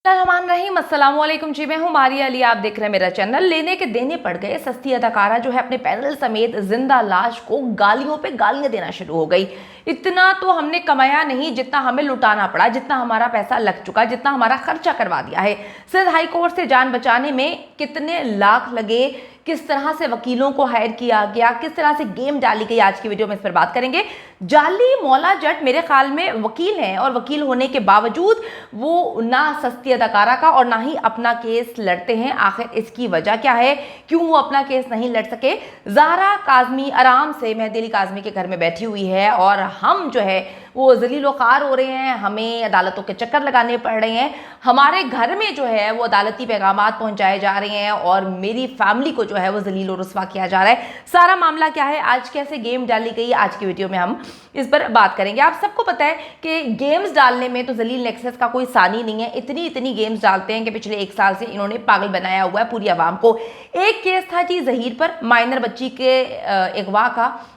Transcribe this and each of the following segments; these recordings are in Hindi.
रहमान रहीम अस्सलाम वालेकुम जी। मैं हूं मारिया अली, आप देख रहे हैं मेरा चैनल। लेने के देने पड़ गए। सस्ती अदाकारा जो है अपने पैनल समेत जिंदा लाश को गालियों पे गालियां देना शुरू हो गई। इतना तो हमने कमाया नहीं जितना हमें लुटाना पड़ा, जितना हमारा पैसा लग चुका, जितना हमारा खर्चा करवा दिया है। सिंध हाई कोर्ट से जान बचाने में कितने लाख लगे, किस तरह से वकीलों को हायर किया गया, किस तरह से गेम डाली गई, आज की वीडियो में इस पर बात करेंगे। जाली मौला जट मेरे ख्याल में वकील हैं और वकील होने के बावजूद वो ना सस्ती अदाकारा का और ना ही अपना केस लड़ते हैं। आखिर इसकी वजह क्या है, क्यों वो अपना केस नहीं लड़ सके? ज़हरा काज़मी आराम से मेहदी अली काज़मी के घर में बैठी हुई है और हम जो है वो जलीलो ख़ार हो रहे हैं, हमें अदालतों के चक्कर लगाने पड़ रहे हैं, हमारे घर में जो है वो अदालती पैगामात पहुंचाए जा रहे हैं और मेरी फैमिली को जो है वो जलील और रुस्वा किया जा रहा है। सारा मामला क्या है, आज कैसे गेम डाली गई, आज की वीडियो में हम इस पर बात करेंगे। आप सबको पता है कि गेम्स डालने में तो जलील नेक्सस का कोई सानी नहीं है। इतनी गेम्स डालते हैं कि पिछले 1 साल से इन्होंने पागल बनाया हुआ है पूरी आवाम को। एक केस था जी ज़हीर पर, माइनर बच्ची के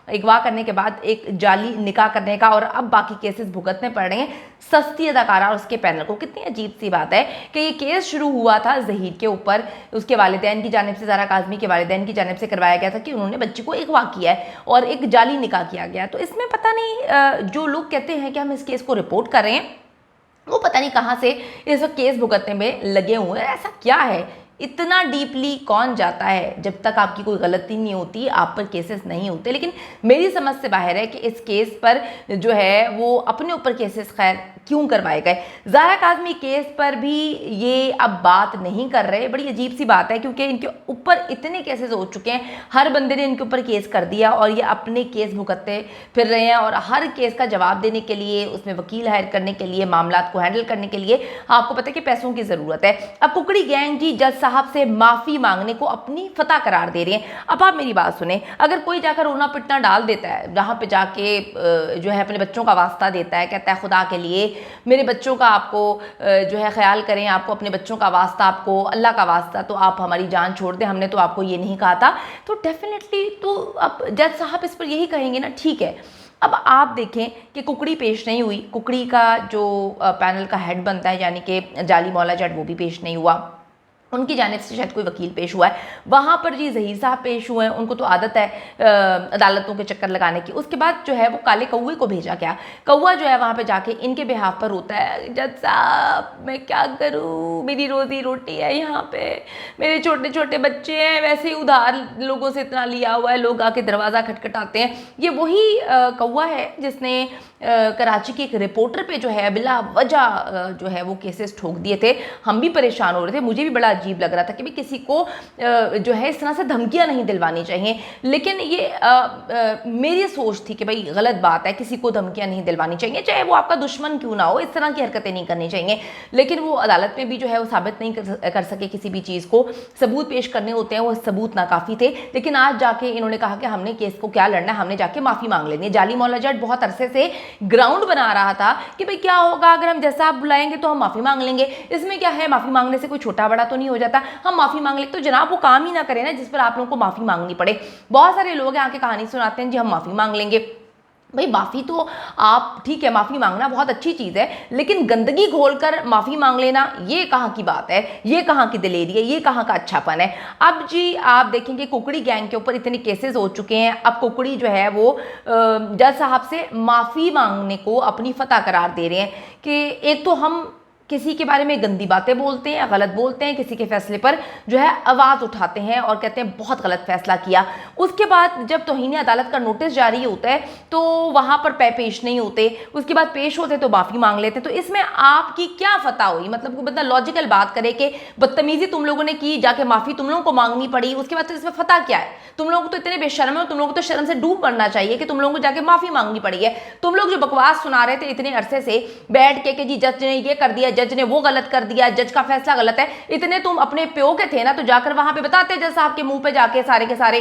अगवा करने के बाद एक जाली निकाह करने का, और अब बाकी केसेस भुगतने पड़ रहे हैं सस्ती अदाकारा और उसके पैनल को। कितनी अजीब सी बात है कि ये केस शुरू हुआ था ज़हीर के ऊपर, उसके वालिदैन की जानिब से, ज़हरा काज़मी के वालिदैन की जानिब से करवाया गया था कि उन्होंने बच्ची को अगवा किया है और एक जाली निकाह किया गया। तो इसमें पता नहीं जो लोग कहते हैं कि हम इस केस को रिपोर्ट कर रहे हैं, वो पता नहीं कहाँ से इस वक्त केस भुगतने में लगे हुए हैं। ऐसा क्या है, इतना डीपली कौन जाता है? जब तक आपकी कोई गलती नहीं होती आप पर केसेस नहीं होते। लेकिन मेरी समझ से बाहर है कि इस केस पर जो है वो अपने ऊपर केसेस खैर क्यों करवाए गए। ज़हरा काज़मी केस पर भी ये अब बात नहीं कर रहे। बड़ी अजीब सी बात है क्योंकि इनके ऊपर इतने केसेस हो चुके हैं, हर बंदे ने इनके ऊपर केस कर दिया और ये अपने केस भुगतते फिर रहे हैं। और हर केस का जवाब देने के लिए, उसमें वकील हायर करने के लिए, मामला को हैंडल करने के लिए आपको पता है कि पैसों की ज़रूरत है। अब कुकड़ी गैंग जी जज साहब से माफ़ी मांगने को अपनी फतह करार दे रही हैं। अब आप मेरी बात सुने, अगर कोई जाकर रोना पिटना डाल देता है, जहाँ पे जाके जो है अपने बच्चों का वास्ता देता है, कहता है खुदा के लिए मेरे बच्चों का आपको जो है ख्याल करें, आपको अपने बच्चों का वास्ता, आपको अल्लाह का वास्ता, तो आप हमारी जान छोड़ दें, हमने तो आपको ये नहीं कहा था, तो डेफिनेटली तो अब जज साहब इस पर यही कहेंगे ना, ठीक है। अब आप देखें कि कुकड़ी पेश नहीं हुई, कुकड़ी का जो पैनल का हेड बनता है यानी कि जाली मौला जट, वो भी पेश नहीं हुआ, उनकी जानिब से शायद कोई वकील पेश हुआ है। वहाँ पर जी ज़हीर साहब पेश हुए हैं, उनको तो आदत है अदालतों के चक्कर लगाने की। उसके बाद जो है वो काले कौवे को भेजा गया। कौवा जो है वहाँ पे जाके इनके बिहाफ पर रोता है, जज साहब मैं क्या करूँ, मेरी रोज़ी रोटी है यहाँ पे, मेरे छोटे छोटे बच्चे हैं, वैसे ही उधार लोगों से इतना लिया हुआ है, लोग आके दरवाज़ा खटखटाते हैं। ये वही कौवा है जिसने कराची के एक रिपोर्टर पे जो है बिला वजह जो है वो केसेस ठोक दिए थे। हम भी परेशान हो रहे थे, मुझे भी बड़ा अजीब लग रहा था कि भाई किसी को जो है इस तरह से धमकियां नहीं दिलवानी चाहिए। लेकिन ये मेरी सोच थी कि भाई गलत बात है, किसी को धमकियां नहीं दिलवानी चाहिए, चाहे वो आपका दुश्मन क्यों ना हो, इस तरह की हरकतें नहीं करनी चाहिए। लेकिन वो अदालत में भी जो है वो साबित नहीं कर सके किसी भी चीज़ को, सबूत पेश करने होते हैं, वो सबूत नाकाफ़ी थे। लेकिन आज जाके इन्होंने कहा कि हमने केस को क्या लड़ना है, हमने जाके माफ़ी मांग लेनी है। जाली मौला जट बहुत अरसे से ग्राउंड बना रहा था कि भाई क्या होगा अगर हम जैसा आप बुलाएंगे तो हम माफ़ी मांग लेंगे, इसमें क्या है, माफ़ी मांगने से कोई छोटा बड़ा तो नहीं हो जाता, हम माफ़ी मांग लेते। तो जनाब वो काम ही ना करें ना जिस पर आप लोगों को माफ़ी मांगनी पड़े। बहुत सारे लोग हैं आके कहानी सुनाते हैं जी हम माफ़ी मांग लेंगे। भाई माफ़ी तो आप ठीक है, माफ़ी मांगना बहुत अच्छी चीज़ है, लेकिन गंदगी घोलकर माफ़ी मांग लेना ये कहाँ की बात है, ये कहाँ की दिलेरी है, ये कहाँ का अच्छापन है। अब जी आप देखेंगे कुकड़ी गैंग के ऊपर इतने केसेस हो चुके हैं। अब कुकड़ी जो है वो जज साहब से माफ़ी मांगने को अपनी फतह करार दे रहे हैं कि एक तो हम किसी के बारे में गंदी बातें बोलते हैं, गलत बोलते हैं, किसी के फैसले पर जो है आवाज़ उठाते हैं और कहते हैं बहुत गलत फैसला किया। उसके बाद जब तौहीन अदालत का नोटिस जारी होता है तो वहाँ पर पेश नहीं होते, उसके बाद पेश होते तो माफ़ी मांग लेते। तो इसमें आपकी क्या फतह हुई? मतलब बंदा लॉजिकल बात करे कि बदतमीज़ी तुम लोगों ने की, जाके माफ़ी तुम लोगों को मांगनी पड़ी, उसके बाद तो इसमें फतह क्या है? तुम लोगों को तो इतने बेशर्म हो, तुम लोगों को तो शर्म से डूब मरना चाहिए कि तुम लोगों को जाके माफ़ी मांगनी पड़ी है। तुम लोग जो बकवास सुना रहे थे इतने अरसे से बैठ के कि जी जज ने ये कर दिया, जज ने वो गलत कर दिया, जज का फैसला गलत है, इतने तुम अपने प्यो के थे ना, तो जाकर वहां पे बताते जज साहब के मुंह पे जाके सारे के सारे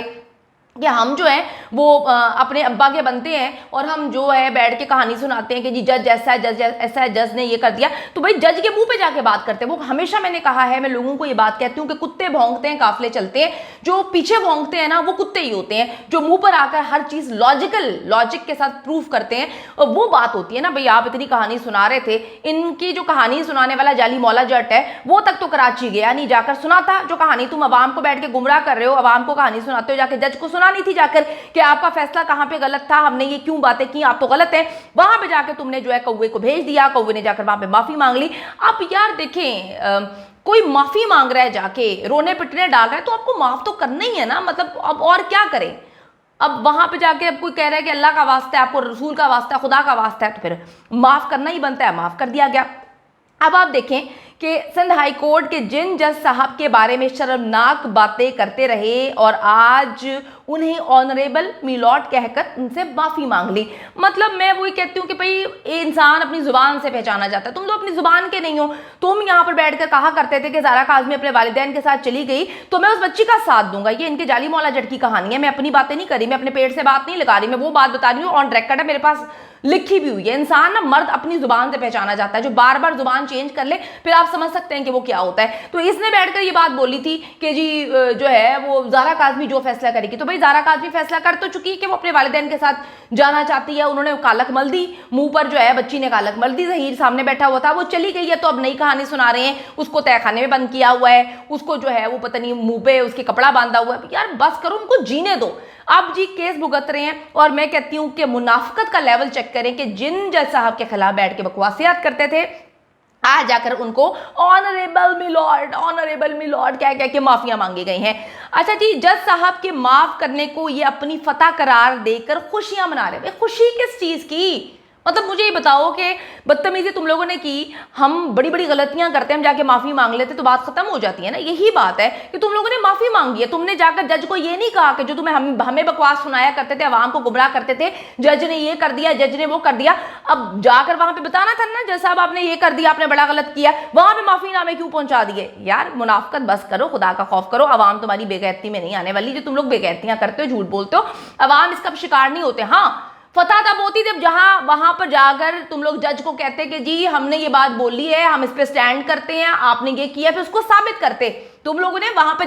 कि हम जो है वो अपने अब्बा के बनते हैं और हम जो है बैठ के कहानी सुनाते हैं कि जी जज ऐसा है, जज ऐसा है, जज ने ये कर दिया। तो भाई जज के मुंह पे जाके बात करते हैं वो। हमेशा मैंने कहा है, मैं लोगों को ये बात कहती हूँ कि कुत्ते भौंकते हैं काफले चलते हैं, जो पीछे भौंकते हैं ना वो कुत्ते ही होते हैं, जो मुंह पर आकर हर चीज लॉजिक के साथ प्रूफ करते हैं वो बात होती है ना। भाई आप इतनी कहानी सुना रहे थे, इनकी जो कहानी सुनाने वाला जाली मौला जट है वो तक तो कराची गया नहीं, जाकर सुना था जो कहानी तुम अवाम को बैठ के गुमराह कर रहे हो, अवाम को कहानी सुनाते हो, जाके जज को नहीं थी जाकर कि आपका फैसला कहां पे गलत था, हमने ये क्यों बातें की, आप तो गलत हैं। वहां पे जाकर तुमने जो है कौवे को भेज दिया, कौवे ने जाकर वहां पे माफी मांग ली। आप यार देखें, कोई माफी मांग रहा है जाके रोने पिटने डाल रहा है तो आपको माफ तो करना ही है ना, मतलब अब और क्या करें। अब वहां पे जाके अब कोई कह रहा है कि अल्लाह का वास्ता है, आपको रसूल का वास्ता है, खुदा का वास्ता है, तो फिर माफ करना ही बनता है, माफ कर दिया गया। अब आप देखें कि सिंध हाई कोर्ट के जिन जज साहब के बारे में शर्मनाक बातें करते रहे और आज उन्हें ऑनरेबल मिलॉर्ड कहकर उनसे माफी मांग ली। मतलब मैं वही कहती हूँ कि भाई इंसान अपनी जुबान से पहचाना जाता है, तुम तो अपनी जुबान के नहीं हो। तुम यहाँ पर बैठकर कहा करते थे कि ज़ारा काज़मी अपने वालिदैन के साथ चली गई तो मैं उस बच्ची का साथ दूंगा। ये इनके जाली मौला जट की कहानी है, मैं अपनी बातें नहीं करी, मैं अपने पेट से बात नहीं लगा रही, मैं वो बात बता रही हूँ ऑन रिकॉर्ड है, मेरे पास लिखी भी हुई है। इंसान ना मर्द अपनी जुबान से पहचाना जाता है, जो बार बार जुबान चेंज कर ले फिर आप समझ सकते हैं कि वो क्या होता है। तो इसने बैठकर ये बात बोली थी कि जी जो है वो ज़ारा काज़मी जो फैसला करेगी, तो भाई ज़ारा काज़मी फैसला कर तो चुकी है कि वो अपने वालिदैन के साथ जाना चाहती है। उन्होंने कालक मल दी, मुंह पर जो है बच्ची ने कालक मल दी, ज़हीर सामने बैठा हुआ था, वो चली गई है। तो अब नई कहानी सुना रहे हैं, उसको तहखाने में बंद किया हुआ है, उसको जो है वो पता नहीं मुंह पे उसके कपड़ा बांधा हुआ है। यार बस करो, उनको जीने दो। अब जी केस भुगत रहे हैं और मैं कहती हूं कि मुनाफिकत का लेवल चेक करें कि जिन जज साहब के खिलाफ बैठ के बकवासियात करते थे आज जाकर उनको ऑनरेबल मिलॉर्ड कह कह के माफिया मांगी गई हैं। अच्छा जी, जज साहब के माफ करने को ये अपनी फतह करार देकर खुशियां मना रहे हैं। खुशी किस चीज की? मतलब मुझे ये बताओ कि बदतमीजी तुम लोगों ने की, हम बड़ी बड़ी गलतियां करते हैं, हम जाके माफी मांग लेते तो बात खत्म हो जाती है ना। यही बात है कि तुम लोगों ने माफी मांगी है, तुमने जाकर जज को ये नहीं कहा कि जो तुम्हें हमें बकवास सुनाया करते थे, आवाम को गुमराह करते थे, जज ने ये कर दिया, जज ने वो कर दिया। अब जाकर वहां पे बताना था ना जज साहब आपने ये कर दिया, आपने बड़ा गलत किया, वहां पे माफीनामे क्यों पहुंचा दिए? यार मुनाफिकत बस करो, खुदा का खौफ करो। आवाम तुम्हारी बेगैरती में नहीं आने वाली, जो तुम लोग बेगैरतियां करते हो, झूठ बोलते हो, आवाम इसका शिकार नहीं होते। हाँ, फतह तब होती जब जहां वहां पर जाकर तुम लोग जज को कहते कि जी हमने ये बात बोली है, हम इस पे स्टैंड करते हैं, आपने ये किया, फिर उसको साबित करते। तुम लोगों ने वहां पे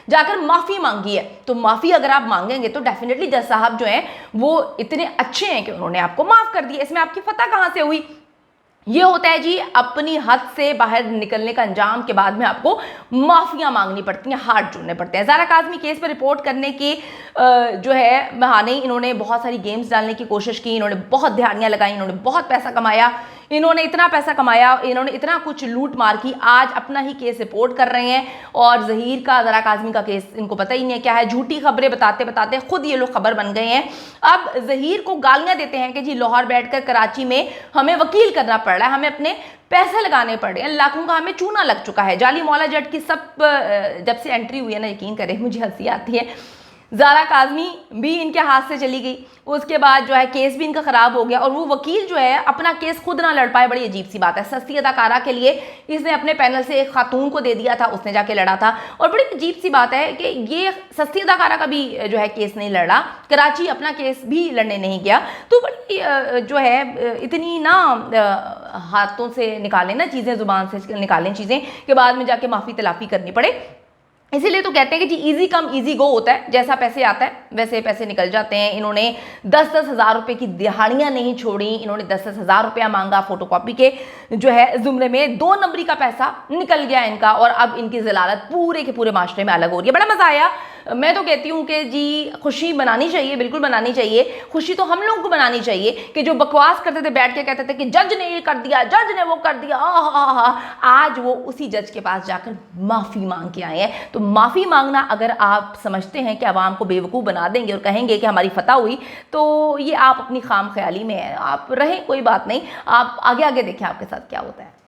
जाकर माफी मांगी है, तो माफी अगर आप मांगेंगे तो डेफिनेटली जज साहब जो हैं वो इतने अच्छे हैं कि उन्होंने आपको माफ कर दिया। इसमें आपकी फतह कहां से हुई? ये होता है जी अपनी हद से बाहर निकलने का अंजाम के बाद में आपको माफिया मांगनी पड़ती हैं, हाथ जोड़ने पड़ते हैं। ज़ारा काज़मी केस पर रिपोर्ट करने की जो है बहाने इन्होंने बहुत सारी गेम्स डालने की कोशिश की, इन्होंने बहुत दिहाड़ियाँ लगाई, इन्होंने बहुत पैसा कमाया, इन्होंने इतना पैसा कमाया, इन्होंने इतना कुछ लूट मार की, आज अपना ही केस रिपोर्ट कर रहे हैं। और ज़हीर का, ज़ारा काज़मी का केस इनको पता ही नहीं है क्या है। झूठी खबरें बताते बताते खुद ये लोग खबर बन गए हैं। अब ज़हीर को गालियां देते हैं कि जी लाहौर बैठकर कराची में हमें वकील करना पड़ रहा है, हमें अपने पैसे लगाने पड़ रहे हैं, लाखों का हमें चूना लग चुका है। जाली मौला जट की सब जब से एंट्री हुई है ना, यकीन करें मुझे हंसी आती है। ज़ारा काज़मी भी इनके हाथ से चली गई, उसके बाद जो है केस भी इनका ख़राब हो गया और वो वकील जो है अपना केस खुद ना लड़ पाए। बड़ी अजीब सी बात है। सस्ती अदाकारा के लिए इसने अपने पैनल से एक खातून को दे दिया था, उसने जाके लड़ा था। और बड़ी अजीब सी बात है कि ये सस्ती अदाकारा का भी जो है केस नहीं लड़ा, कराची अपना केस भी लड़ने नहीं गया। तो बड़ी जो है इतनी ना हाथों से निकालें ना चीज़ें, ज़ुबान से निकालें चीज़ें कि बाद में जाके माफ़ी तलाफ़ी करनी पड़े। इसीलिए तो कहते हैं कि जी इजी कम इजी गो होता है, जैसा पैसे आता है वैसे पैसे निकल जाते हैं। इन्होंने 10-10 हज़ार रुपये की दिहाड़ियाँ नहीं छोड़ी, इन्होंने 10-10 हज़ार रुपया मांगा फोटोकॉपी के जो है जुमरे में, 2 नंबरी का पैसा निकल गया इनका और अब इनकी ज़लालत पूरे के पूरे माशरे में अलग हो रही है। बड़ा मज़ा आया। मैं तो कहती हूँ कि जी खुशी बनानी चाहिए, बिल्कुल बनानी चाहिए। खुशी तो हम लोगों को बनानी चाहिए कि जो बकवास करते थे, बैठ के कहते थे कि जज ने ये कर दिया, जज ने वो कर दिया, आज वो उसी जज के पास जाकर माफ़ी मांग के आए हैं। तो माफ़ी मांगना अगर आप समझते हैं कि आवाम को बेवकूफ़ बना देंगे और कहेंगे कि हमारी फतह हुई, तो ये आप अपनी खाम ख्याली में है, आप रहें, कोई बात नहीं, आप आगे आगे देखें आपके साथ क्या होता है।